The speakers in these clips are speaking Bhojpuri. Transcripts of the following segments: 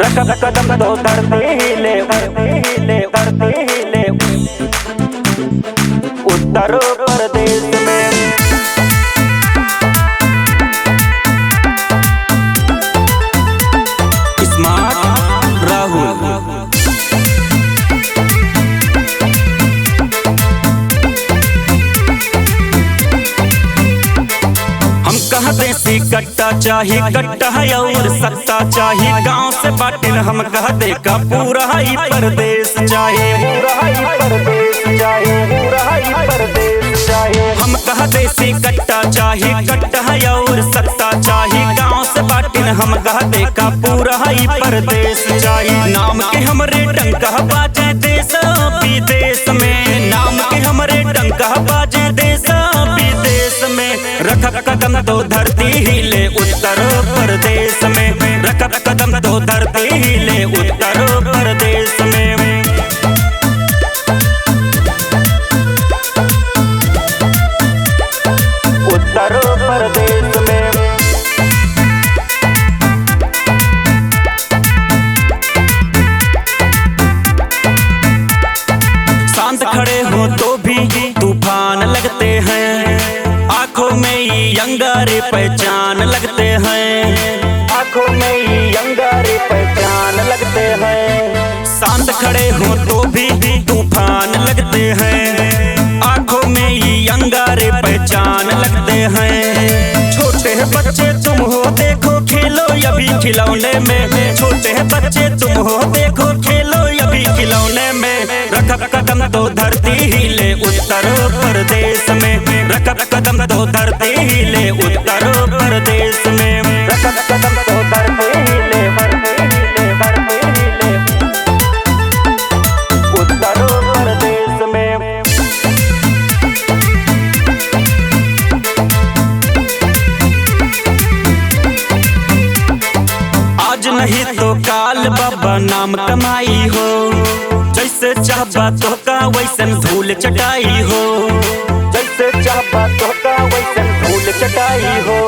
कदम तो धरती हिले उत्तर प्रदेश में स्मार्ट राहुल। हम कहा देसी कट्टा चाहिए कट्टा है और सत्ता चाहिए, गांव से बाटिन हम कहा देखा पूरा ही परदेश चाहिए, पूरा ही परदेश चाहिए, पूरा ही परदेश चाहिए। हम कहा देसी कट्टा चाहिए कट्टा है और सत्ता चाहिए, गांव से बाटिन हम कहा देखा पूरा ही परदेश चाहिए। नाम के हमरे डंका बाजे देश विदेश में, नाम के हमरे डंका बाजे देश विदेश में। रख कदम तो धरती हिले उत्तर प्रदेश में, रख कदम तो धरती हिले उत्तर प्रदेश में। उत्तर प्रदेश में शांत खड़े हो तो भी तूफान लगते हैं, आंखों में ही अंगारे पहचान लगते हैं, आंखों में ही अंगारे पहचान लगते हैं। शांत खड़े हो तो भी तूफान लगते हैं, आंखों में ही अंगारे पहचान लगते हैं। छोटे बच्चे तुम हो देखो खेलो अभी खिलौने में, छोटे बच्चे तुम हो देखो खेलो अभी खिलौने में। रख कदम तो धरती हिले उत्तर प्रदेश में, रख कदम तो धरती हिले उत्तर प्रदेश में, रख कदम तो धरती हिले उत्तर प्रदेश में। आज नहीं तो काल बाबा नाम कमाई हो, जैसे चाहबा तो का वैसन धूल चटाई हो, जैसे चाहबा तो का वैसन धूल चटाई हो।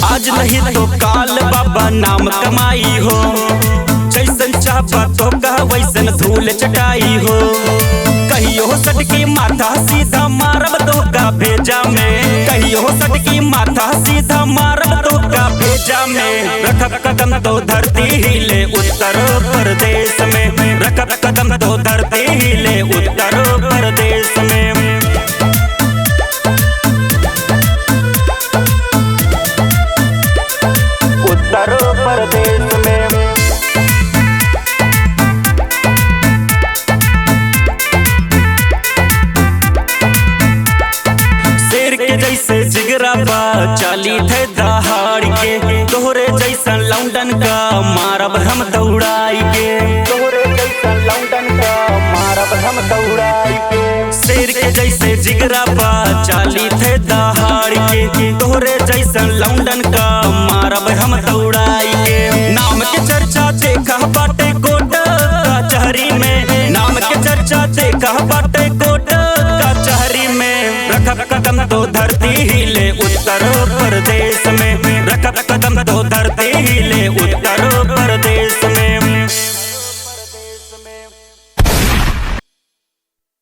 आज नहीं तो काल बाबा नाम कमाई हो, जैसन चाहबा तो का वैसन धूल चटाई हो। कहियो सटकी माथा सीधा मारब तो का भेजा में, कहियो सटकी माथा सीधा मारब तो का भेजा में। रख कदम तो धरती हिले उत्तर प्रदेश में, रख कदम तो धरती हिले उत्तर प्रदेश में। उत्तर प्रदेश में शेर के जैसे जिगरा बा चाली थे दहाड़ के, तोहरे जैसन लौंडन का मारब हम दौड़ाई के, तोहरे जैसन लौंडन का मारब हम दौड़ाई के। शेर के जैसे जिगरा बा चाली थे दहाड़ के, तोहरे जैसन लौंडन का मारब हम दौड़ाई के। नाम के चर्चा देखा बाटे कोट कचहरी में, नाम के चर्चा देखा बाटे कोट कचहरी में। रख कदम तो धरती हिले उत्तर प्रदेश में, रख कदम तो धरती हिले उत्तर प्रदेश